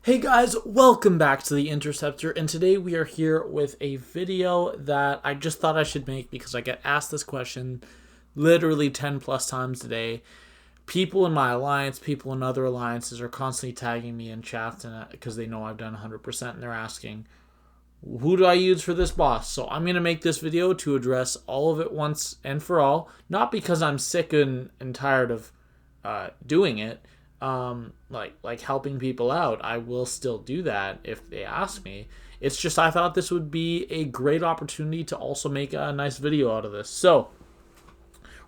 Hey guys, welcome back to the Interceptor, and today we are here with a video that I just thought I should make because I get asked this question literally 10 plus times a day. People in my alliance, people in other alliances are constantly tagging me in chats because they know I've done 100% and they're asking, who do I use for this boss? So I'm going to make this video to address all of it once and for all, not because I'm sick and tired of doing it. Like helping people out. I will still do that if they ask me. It's just I thought this would be a great opportunity to also make a nice video out of this. So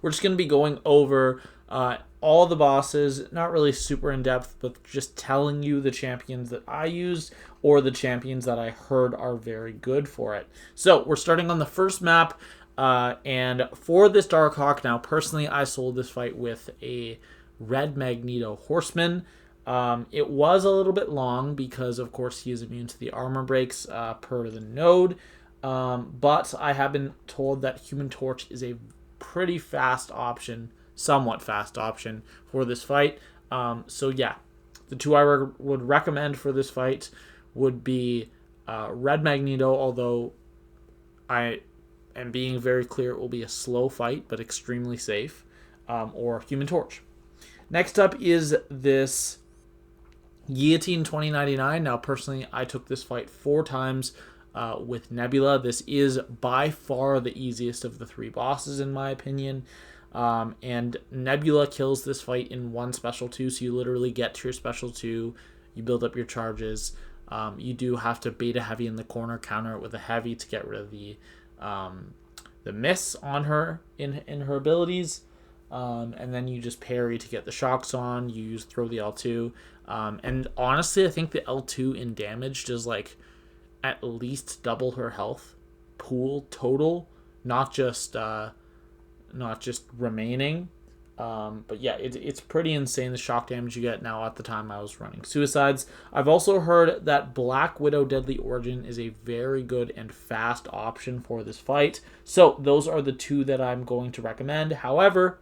we're just going to be going over all the bosses, not really super in depth, but just telling you the champions that I used or the champions that I heard are very good for it. So we're starting on the first map, and for this Darkhawk, now personally I sold this fight with a Red Magneto Horseman. It was a little bit long because, of course, he is immune to the armor breaks per the node. But I have been told that Human Torch is a pretty fast option, somewhat fast option for this fight. So yeah, the two I would recommend for this fight would be Red Magneto, although I am being very clear it will be a slow fight but extremely safe, or Human Torch. Next up is this Guillotine 2099. Now, personally, I took this fight 4 times with Nebula. This is by far the easiest of the 3 bosses, in my opinion. And Nebula kills this fight in 1 special 2, so you literally get to your special 2, you build up your charges. You do have to bait a heavy in the corner, counter it with a heavy to get rid of the miss on her in her abilities. And then you just parry to get the shocks on. You throw the L2. And honestly, I think the L2 in damage does like at least double her health pool total, not just remaining. But yeah, it's pretty insane the shock damage you get. Now, at the time I was running Suicides. I've also heard that Black Widow Deadly Origin is a very good and fast option for this fight. So those are the 2 that I'm going to recommend. However,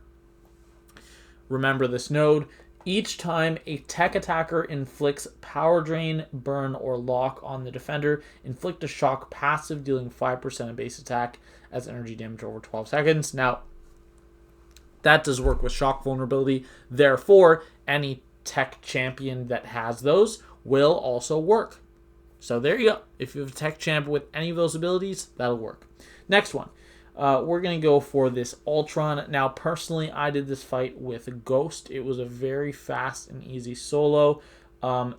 remember this node. Each time a tech attacker inflicts power drain, burn, or lock on the defender, inflict a shock passive dealing 5% of base attack as energy damage over 12 seconds. Now, that does work with shock vulnerability. Therefore, any tech champion that has those will also work. So there you go. If you have a tech champ with any of those abilities, that'll work. Next one. We're going to go for this Ultron. Now, personally, I did this fight with Ghost. It was a very fast and easy solo.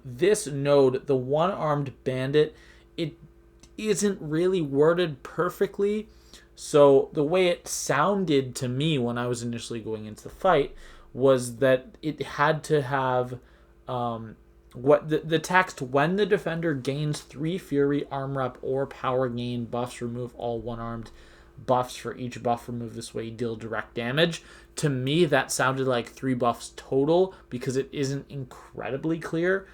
This node, the one-armed bandit, it isn't really worded perfectly. So the way it sounded to me when I was initially going into the fight was that it had to have the text, when the defender gains 3 Fury, armor up, or power gain buffs, remove all one-armed buffs for each buff removed this way, deal direct damage. To me, that sounded like 3 buffs total because it isn't incredibly clear.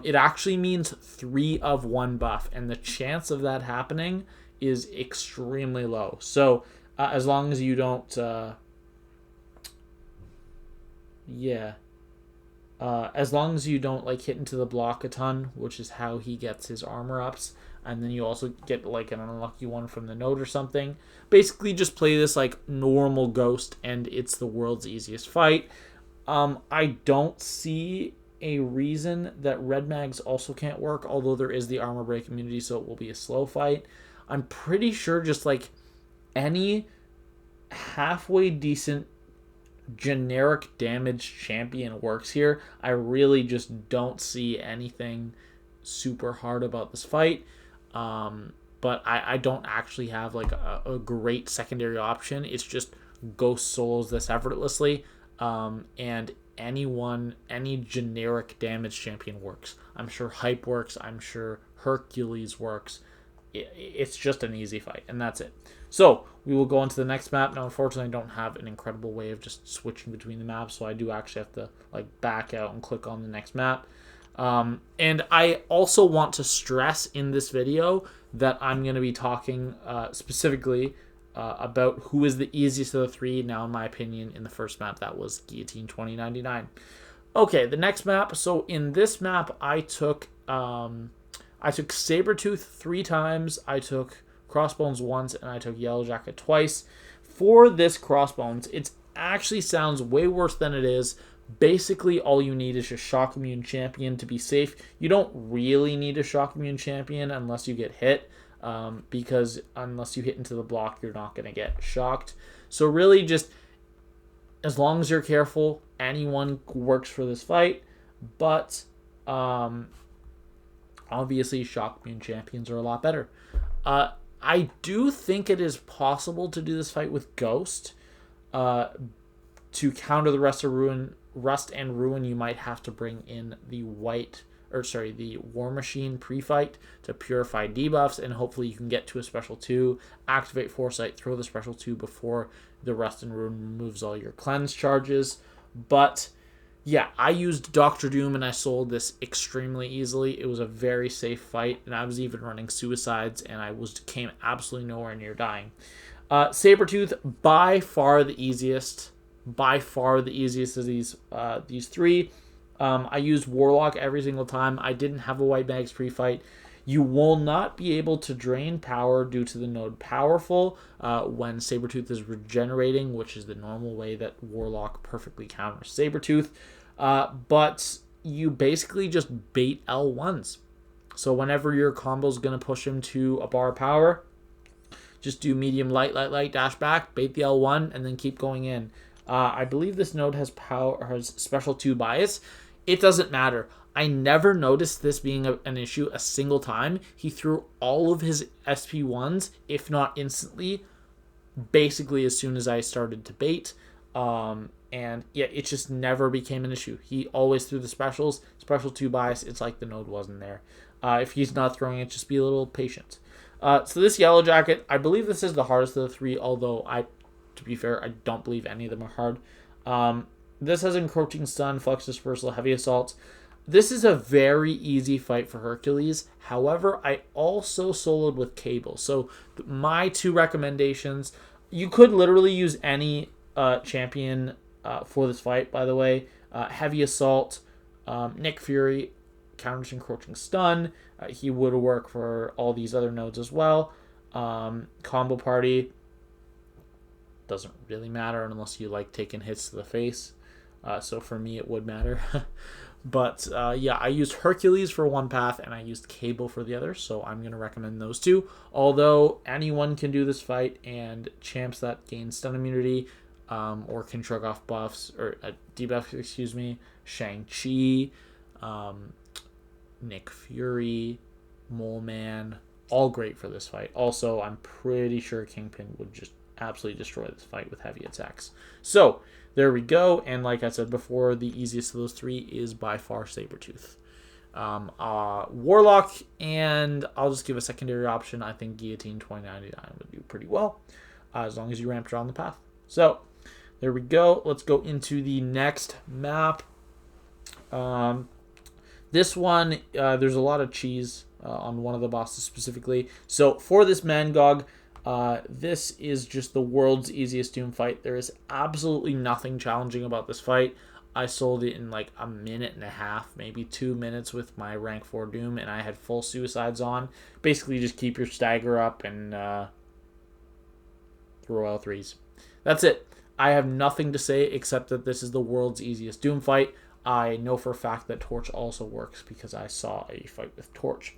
It actually means 3 of 1 buff, and the chance of that happening is extremely low. So as long as you don't as long as you don't like hit into the block a ton, which is how he gets his armor ups, and then you also get like an unlucky one from the node or something. Basically, just play this like normal Ghost, and it's the world's easiest fight. I don't see a reason that Red Mags also can't work, although there is the armor break immunity, so it will be a slow fight. I'm pretty sure just like any halfway decent generic damage champion works here. I really just don't see anything super hard about this fight. But I don't actually have like a great secondary option. It's just Ghost solos this effortlessly, and any generic damage champion works. I'm sure Hype works. I'm sure Hercules works. It's just an easy fight, and that's it. So we will go on to the next map. Now, unfortunately, I don't have an incredible way of just switching between the maps, so I do actually have to like back out and click on the next map. And I also want to stress in this video that I'm going to be talking specifically about who is the easiest of the 3. Now, in my opinion, in the first map, that was Guillotine 2099. Okay, the next map. So in this map, I took I took Saber Tooth 3 times, I took Crossbones once, and I took Yellow Jacket twice. For this Crossbones, it actually sounds way worse than it is. Basically, all you need is a Shock Immune Champion to be safe. You don't really need a Shock Immune Champion unless you get hit, because unless you hit into the block, you're not going to get shocked. So really, just as long as you're careful, anyone works for this fight. But obviously, Shock Immune Champions are a lot better. I do think it is possible to do this fight with Ghost. To counter the Rust and Ruin, you might have to bring in the War Machine pre-fight to purify debuffs, and hopefully you can get to a special 2, activate Foresight, throw the special 2 before the Rust and Ruin removes all your cleanse charges. But yeah, I used Dr. Doom and I sold this extremely easily. It was a very safe fight, and I was even running suicides, and I came absolutely nowhere near dying. Saber Tooth, by far the easiest of these 3. I used Warlock every single time. I didn't have a White Mags pre-fight. You will not be able to drain power due to the node Powerful when Saber Tooth is regenerating, which is the normal way that Warlock perfectly counters Saber Tooth. But you basically just bait L1s. So whenever your combo is going to push him to a bar of power, just do medium, light, dash back, bait the L1, and then keep going in. I believe this node has special 2 bias. It doesn't matter. I never noticed this being an issue a single time. He threw all of his SP1s, if not instantly, basically as soon as I started to bait. And yeah, it just never became an issue. He always threw the specials, special 2 bias. It's like the node wasn't there. If he's not throwing it, just be a little patient. So this Yellow Jacket, I believe this is the hardest of the 3, although to be fair, I don't believe any of them are hard. This has Encroaching Stun, Flux Dispersal, Heavy Assault. This is a very easy fight for Hercules. However, I also soloed with Cable. So my 2 recommendations, you could literally use any champion for this fight, by the way. Heavy Assault, Nick Fury, counters Encroaching Stun. He would work for all these other nodes as well. Combo Party doesn't really matter unless you like taking hits to the face. So for me, it would matter. But yeah, I used Hercules for one path and I used Cable for the other. So I'm going to recommend those 2. Although anyone can do this fight, and champs that gain stun immunity or can shrug off buffs or debuffs, Shang-Chi, Nick Fury, Mole Man, all great for this fight. Also, I'm pretty sure Kingpin would just absolutely destroy this fight with heavy attacks. So there we go. And like I said before, the easiest of those 3 is by far Saber Tooth. Warlock, and I'll just give a secondary option. I think Guillotine 2099 would do pretty well, as long as you ramp around the path. So there we go. Let's go into the next map. This one, there's a lot of cheese on one of the bosses specifically. So for this Mangog, this is just the world's easiest Doom fight. There is absolutely nothing challenging about this fight. I sold it in like a minute and a half, maybe 2 minutes with my rank 4 Doom, and I had full suicides on. Basically, just keep your stagger up and throw L3s. That's it. I have nothing to say except that this is the world's easiest Doom fight. I know for a fact that Torch also works because I saw a fight with Torch.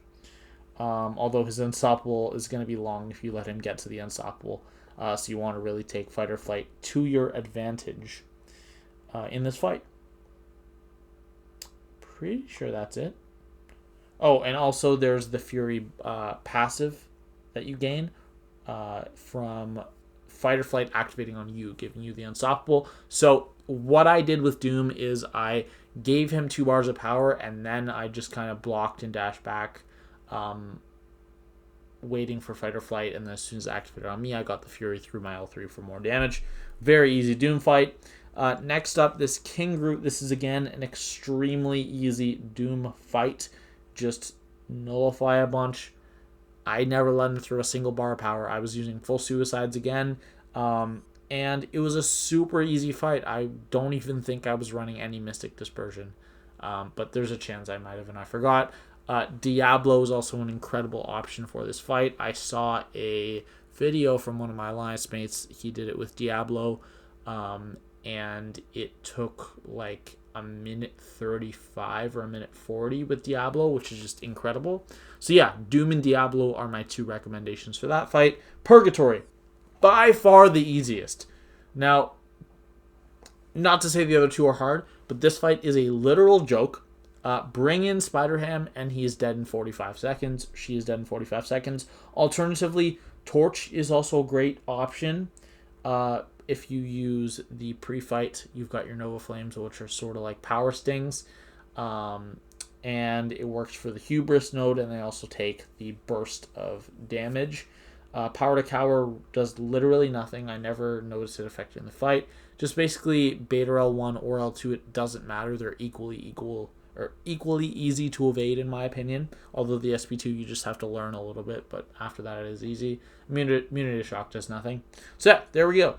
Although his Unstoppable is going to be long if you let him get to the Unstoppable. So you want to really take Fight or Flight to your advantage in this fight. Pretty sure that's it. Oh, and also there's the Fury passive that you gain from Fight or Flight activating on you, giving you the Unstoppable. So what I did with Doom is I gave him 2 bars of power, and then I just kind of blocked and dashed back, waiting for Fight or Flight, and then as soon as it activated on me, I got the Fury through my L3 for more damage. Very easy Doom fight. Next up, this King Groot. This is, again, an extremely easy Doom fight. Just nullify a bunch. I never let him through a single bar of power. I was using full suicides again. And it was a super easy fight. I don't even think I was running any Mystic Dispersion. But there's a chance I might have, and I forgot. Diablo is also an incredible option for this fight. I saw a video from one of my alliance mates. He did it with Diablo, and it took like a minute 35 or a minute 40 with Diablo, which is just incredible. So yeah, Doom and Diablo are my 2 recommendations for that fight. Purgatory, by far the easiest. Now, not to say the other 2 are hard, but this fight is a literal joke. Bring in Spider-Ham and he is dead in 45 seconds. She is dead in 45 seconds. Alternatively, Torch is also a great option. If you use the pre-fight, you've got your Nova Flames, which are sort of like power stings. And it works for the Hubris node, and they also take the burst of damage. Power to Cower does literally nothing. I never noticed it affecting the fight. Just basically Beta L1 or L2, it doesn't matter. They're equally easy to evade, in my opinion. Although the SP2, you just have to learn a little bit, but after that it is easy. Immunity to Shock does nothing. So yeah, there we go.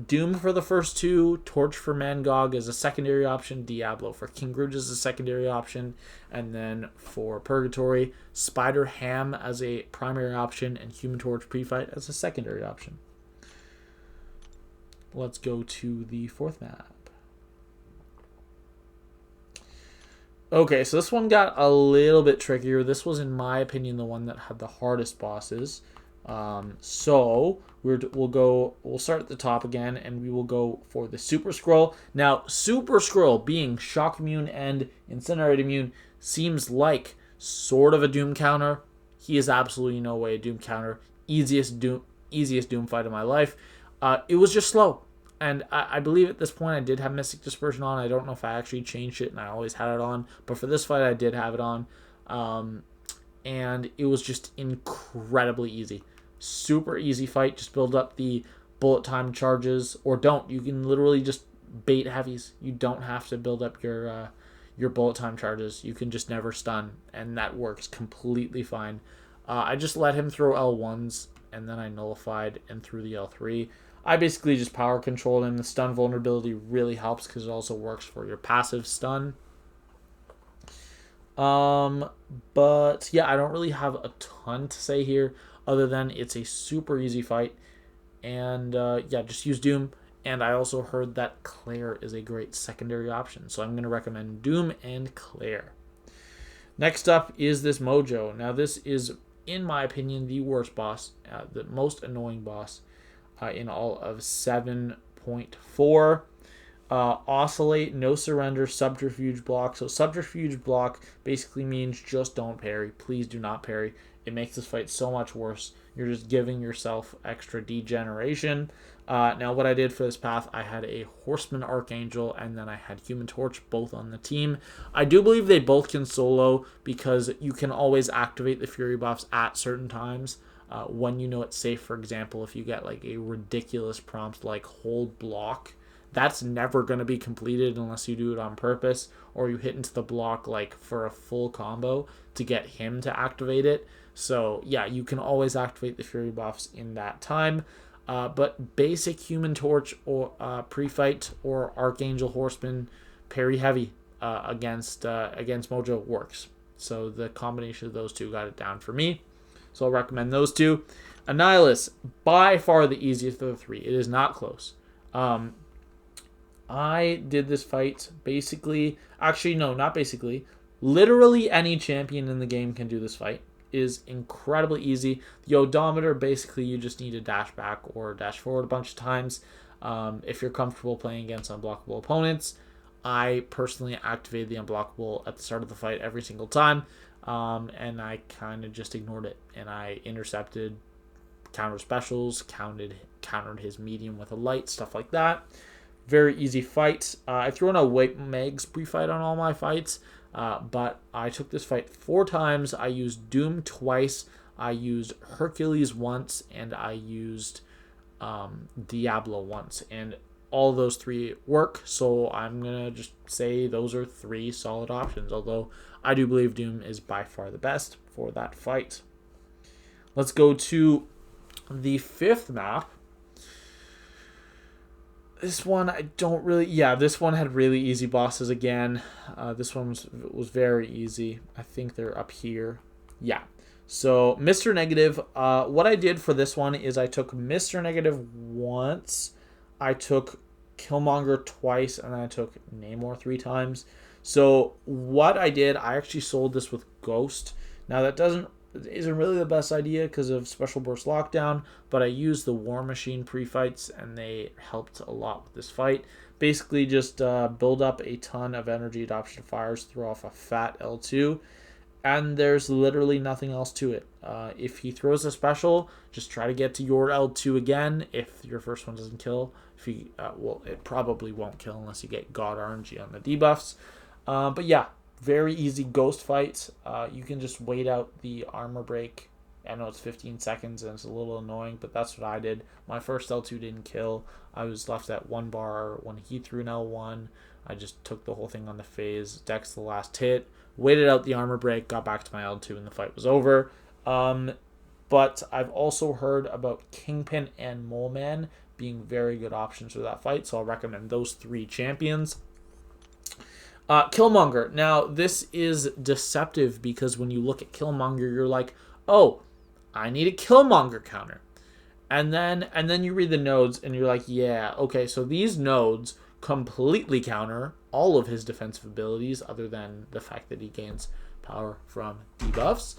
Doom for the first 2, Torch for Mangog as a secondary option, Diablo for King Rouge as a secondary option, and then for Purgatory, Spider-Ham as a primary option, and Human Torch pre-fight as a secondary option. Let's go to the 4th map. Okay, so this one got a little bit trickier. This was, in my opinion, the one that had the hardest bosses. So we'll start at the top again, and we will go for the Super Skrull. Now, Super Skrull being shock immune and incinerate immune seems like sort of a Doom counter. He is absolutely no way a Doom counter. Easiest Doom fight of my life. It was just slow. And I believe at this point I did have Mystic Dispersion on. I don't know if I actually changed it and I always had it on. But for this fight I did have it on. And it was just incredibly easy. Super easy fight. Just build up the bullet time charges. Or don't. You can literally just bait heavies. You don't have to build up your bullet time charges. You can just never stun. And that works completely fine. I just let him throw L1s. And then I nullified and threw the L3. I basically just power controlled him. The stun vulnerability really helps because it also works for your passive stun. But yeah, I don't really have a ton to say here other than it's a super easy fight. And yeah, just use Doom. And I also heard that Claire is a great secondary option. So I'm going to recommend Doom and Claire. Next up is this Mojo. Now this is, in my opinion, the worst boss, the most annoying boss. In all of 7.4. Oscillate, no surrender, subterfuge block. So subterfuge block basically means just don't parry. Please do not parry. It makes this fight so much worse. You're just giving yourself extra degeneration. Now what I did for this path, I had a Horseman Archangel and then I had Human Torch both on the team. I do believe they both can solo because you can always activate the Fury buffs at certain times. When you know it's safe. For example, if you get like a ridiculous prompt like hold block, that's never going to be completed unless you do it on purpose or you hit into the block like for a full combo to get him to activate it. So yeah, you can always activate the Fury buffs in that time. But basic Human Torch or pre-fight or Archangel Horseman parry heavy against Mojo works. So the combination of those 2 got it down for me. So I'll recommend those 2. Annihilus, by far the easiest of the 3. It is not close. I did this fight basically... Actually, no, not basically. Literally any champion in the game can do this fight. It is incredibly easy. The odometer, basically, you just need to dash back or dash forward a bunch of times. If you're comfortable playing against unblockable opponents. I personally activated the unblockable at the start of the fight every single time. And I kind of just ignored it. And I intercepted counter specials, countered his medium with a light, stuff like that. Very easy fight. I threw in a White Megs pre-fight on all my fights. But I took this fight 4 times. I used Doom twice. I used Hercules once. And I used Diablo once. And all those 3 work. So I'm going to just say those are 3 solid options. Although I do believe Doom is by far the best for that fight. Let's go to the 5th map. This one, I don't really... Yeah, this one had really easy bosses again. This one was very easy. I think they're up here. Yeah. So, Mr. Negative, what I did for this one is I took Mr. Negative once. I took Killmonger twice, and then I took Namor 3 times. So, what I did, I actually sold this with Ghost. Now, that isn't really the best idea because of Special Burst Lockdown, but I used the War Machine pre-fights and they helped a lot with this fight. Basically just build up a ton of energy adoption fires, throw off a fat L2, and there's literally nothing else to it. If he throws a special, just try to get to your L2 again if your first one doesn't kill. If he, well, it probably won't kill unless you get God RNG on the debuffs. But yeah, very easy ghost fights. You can just wait out the armor break. I know it's 15 seconds and it's a little annoying, but that's what I did. My first L2 didn't kill. I was left at 1 bar when he threw an L1. I just took the whole thing on the phase, dex the last hit, waited out the armor break, got back to my L2, and the fight was over. But I've also heard about Kingpin and Mole Man being very good options for that fight, so I'll recommend those 3 champions. Killmonger. Now, this is deceptive because when you look at Killmonger, you're like, oh, I need a Killmonger counter. And then you read the nodes and you're like, yeah, okay, so these nodes completely counter all of his defensive abilities other than the fact that he gains power from debuffs.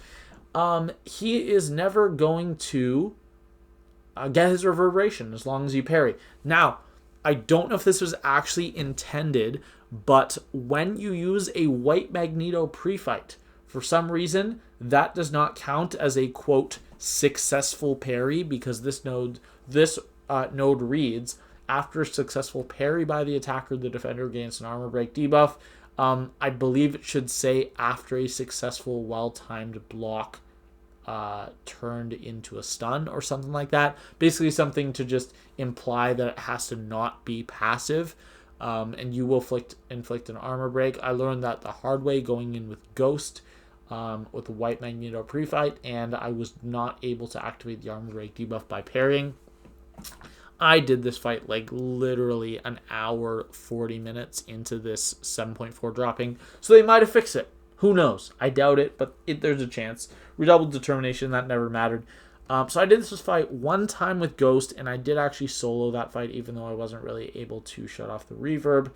He is never going to get his reverberation as long as you parry. Now, I don't know if this was actually intended, but when you use a white Magneto pre-fight, for some reason, that does not count as a, quote, successful parry, because this node reads, after a successful parry by the attacker, the defender gains an armor break debuff. I believe it should say after a successful well-timed block turned into a stun or something like that. Basically something to just imply that it has to not be passive, and you will inflict an armor break. I learned that the hard way going in with Ghost, with the white Magneto pre-fight, and I was not able to activate the armor break debuff by parrying. I did this fight like literally an hour, 40 minutes into this 7.4 dropping, so they might have fixed it. Who knows? I doubt it, but there's a chance. Redoubled determination, that never mattered. So I did this fight one time with Ghost, and I did actually solo that fight, even though I wasn't really able to shut off the reverb.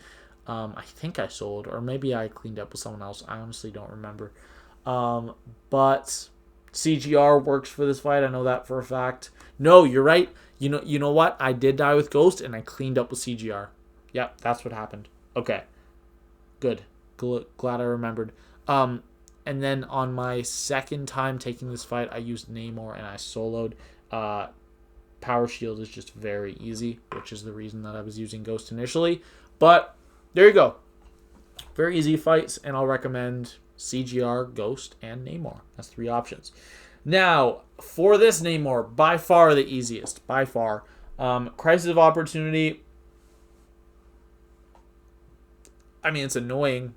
I think I soloed, or maybe I cleaned up with someone else. I honestly don't remember. But CGR works for this fight. I know that for a fact. No, you're right. You know what? I did die with Ghost, and I cleaned up with CGR. Yep, that's what happened. Okay. Good. Glad I remembered. And then on my second time taking this fight, I used Namor and I soloed. Power Shield is just very easy, which is the reason that I was using Ghost initially. But there you go. Very easy fights, and I'll recommend CGR, Ghost, and Namor. That's 3 options. Now, for this Namor, by far the easiest. By far. Crisis of Opportunity. I mean, it's annoying.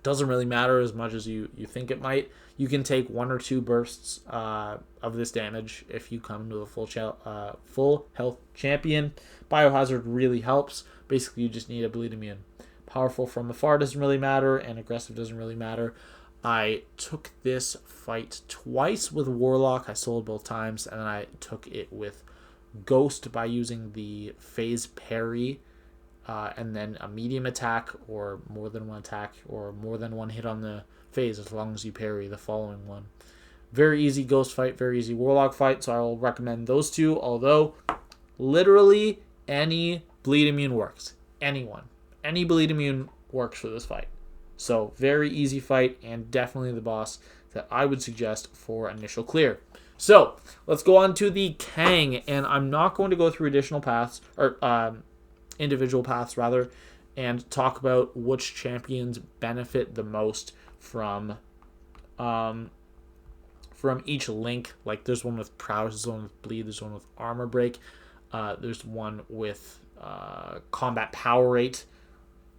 Doesn't really matter as much as you think it might. You can take 1 or 2 bursts of this damage if you come to a full health champion. Biohazard really helps. Basically, you just need a bleed immune. Powerful from afar doesn't really matter, and aggressive doesn't really matter. I took this fight twice with Warlock. I sold both times, and then I took it with Ghost by using the phase parry. And then a medium attack, or more than 1 attack, or more than 1 hit on the phase, as long as you parry the following one. Very easy Ghost fight, very easy Warlock fight, so I will recommend those 2, although literally any bleed immune works. Any bleed immune works for this fight. So very easy fight, and definitely the boss that I would suggest for initial clear. So let's go on to the Kang, and I'm not going to go through additional paths, or individual paths rather, and talk about which champions benefit the most from each link. Like there's one with prowess, there's one with bleed, there's one with armor break, there's one with combat power rate.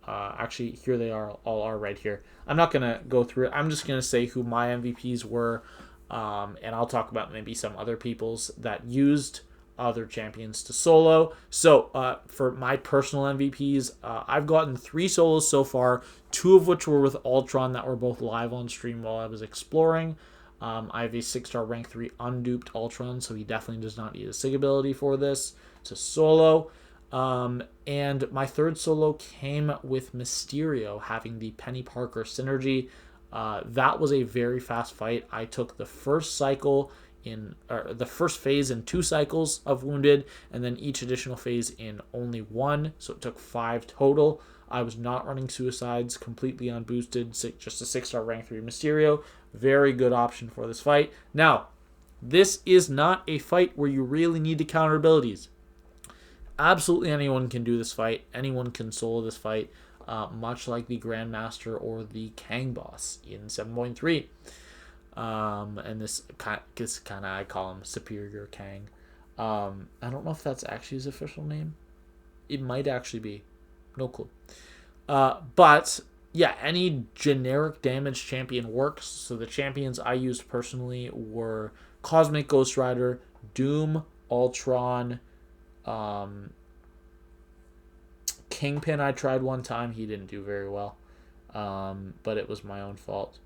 Actually, here they all are right here. I'm not gonna go through it. I'm just gonna say who my MVPs were, and I'll talk about maybe some other people's that used other champions to solo. So for my personal MVPs, I've gotten 3 solos so far, 2 of which were with Ultron that were both live on stream while I was exploring. I have a 6-star rank 3 unduped Ultron, so he definitely does not need a SIG ability for this to solo. And my 3rd solo came with Mysterio having the Penny Parker synergy. That was a very fast fight. I took the first phase in 2 cycles of wounded, and then each additional phase in only 1, so it took 5 total. I was not running suicides, completely unboosted, just a 6-star rank 3 Mysterio. Very good option for this fight. Now, this is not a fight where you really need to counter abilities. Absolutely anyone can do this fight. Anyone can solo this fight, much like the Grandmaster or the Kang boss in 7.3. And this kind of, I call him Superior Kang. I don't know if that's actually his official name. It might actually be. No clue. But yeah, any generic damage champion works. So the champions I used personally were Cosmic Ghost Rider, Doom, Ultron, Kingpin. I tried one time. He didn't do very well. But it was my own fault.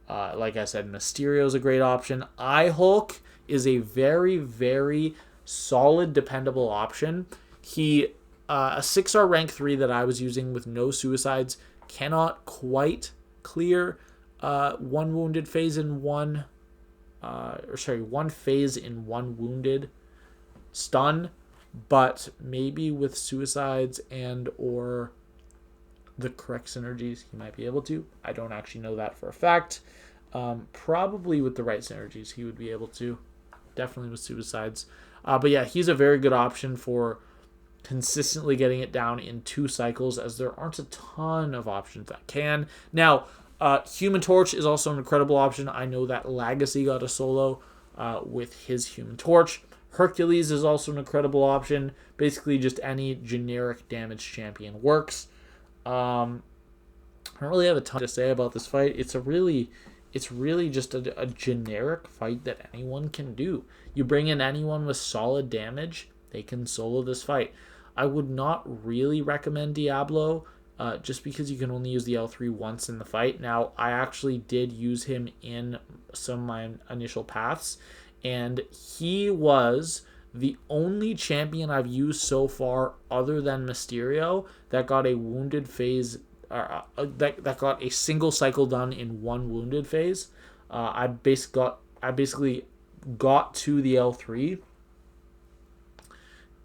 Like I said, Mysterio is a great option. Hulk is a very, very solid, dependable option. He, a 6-star rank 3 that I was using with no suicides cannot quite clear 1 wounded phase in 1 phase in 1 wounded stun, but maybe with suicides and or the correct synergies he might be able to. I don't actually know that for a fact. Probably with the right synergies he would be able to. Definitely with suicides. But yeah, he's a very good option for consistently getting it down in 2 cycles, as there aren't a ton of options that can. Now, Human Torch is also an incredible option. I know that Legacy got a solo with his Human Torch. Hercules is also an incredible option. Basically, just any generic damage champion works. I don't really have a ton to say about this fight. It's really just a generic fight that anyone can do. You bring in anyone with solid damage, they can solo this fight. I would not really recommend Diablo, just because you can only use the L3 once in the fight. Now, I actually did use him in some of my initial paths, and he was the only champion I've used so far, other than Mysterio, that got a wounded phase, that got a single cycle done in 1 wounded phase. I basically got to the L3,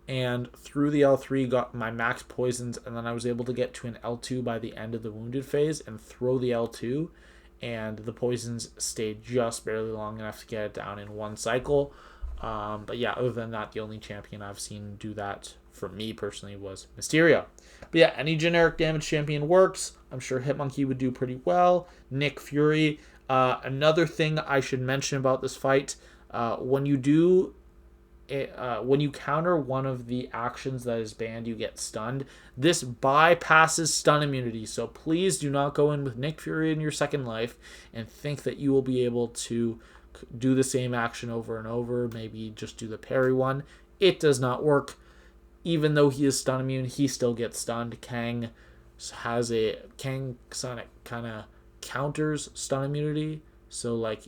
and through the L3 got my max poisons, and then I was able to get to an L2 by the end of the wounded phase and throw the L2, and the poisons stayed just barely long enough to get it down in 1 cycle. But yeah, other than that, the only champion I've seen do that for me personally was Mysterio. But yeah, any generic damage champion works. I'm sure Hitmonkey would do pretty well. Nick Fury. Another thing I should mention about this fight, when you counter one of the actions that is banned, you get stunned. This bypasses stun immunity, so please do not go in with Nick Fury in your second life and think that you will be able to do the same action over and over, maybe just do the parry one. It does not work. Even though he is stun immune, he still gets stunned. Kang Sonic kind of counters stun immunity, so like,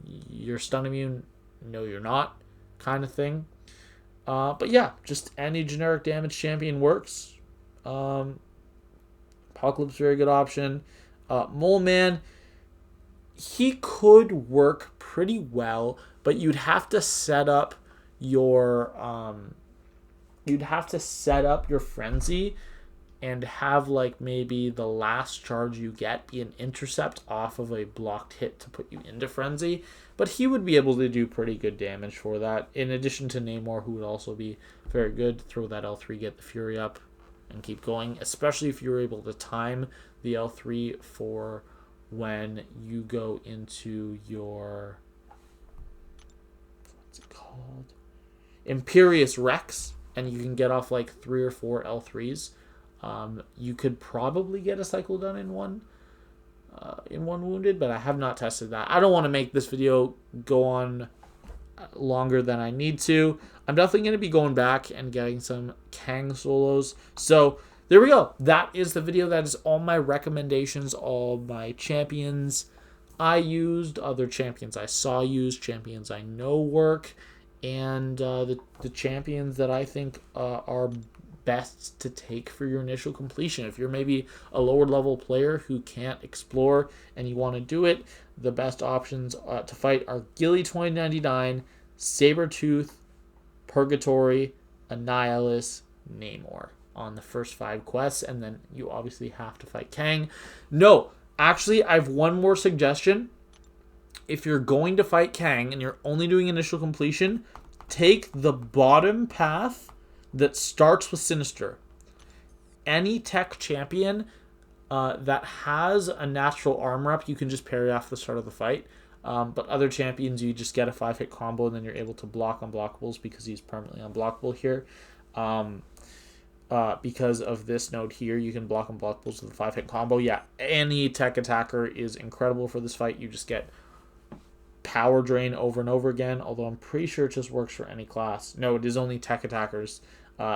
you're stun immune, no you're not, kind of thing. But yeah, just any generic damage champion works. Apocalypse, very good option. Mole Man, he could work pretty well, but you'd have to set up your frenzy and have like maybe the last charge you get be an intercept off of a blocked hit to put you into frenzy. But he would be able to do pretty good damage for that, in addition to Namor, who would also be very good. Throw that L3, get the Fury up, and keep going, especially if you're able to time the L3 for when you go into your, what's it called, Imperious Rex, and you can get off like 3 or 4 L3s. You could probably get a cycle done in one wounded, but I have not tested that. I don't want to make this video go on longer than I need to. I'm definitely going to be going back and getting some Kang solos. So there we go. That is the video. That is all my recommendations, all my champions I used, other champions I saw used, champions I know work, and the champions that I think are best to take for your initial completion. If you're maybe a lower level player who can't explore and you want to do it, the best options to fight are Guillotine 2099, Saber Tooth, Purgatory, Annihilus, Namor on the first 5 quests, and then you obviously have to fight Kang. No, actually, I have one more suggestion. If you're going to fight Kang and you're only doing initial completion, take the bottom path that starts with Sinister. Any tech champion that has a natural armor up, you can just parry off the start of the fight. But other champions, you just get a 5-hit combo, and then you're able to block unblockables because he's permanently unblockable here. Because of this node here, you can block unblockables with a 5-hit combo. Yeah, any tech attacker is incredible for this fight. You just get power drain over and over again, although I'm pretty sure it just works for any class. No, it is only tech attackers.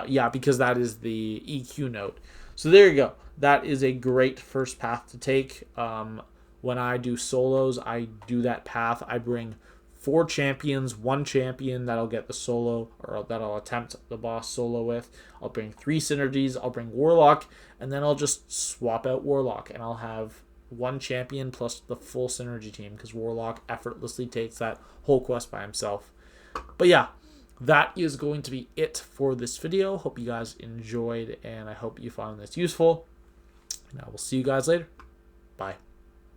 Yeah, because that is the EQ node. So there you go. That is a great first path to take. When I do solos, I do that path. I bring 4 champions, 1 champion that'll get the solo, or that I'll attempt the boss solo with. I'll bring 3 synergies. I'll bring Warlock, and then I'll just swap out Warlock, and I'll have 1 champion plus the full synergy team, because Warlock effortlessly takes that whole quest by himself. But yeah, that is going to be it for this video. Hope you guys enjoyed, and I hope you found this useful. And I will see you guys later. Bye.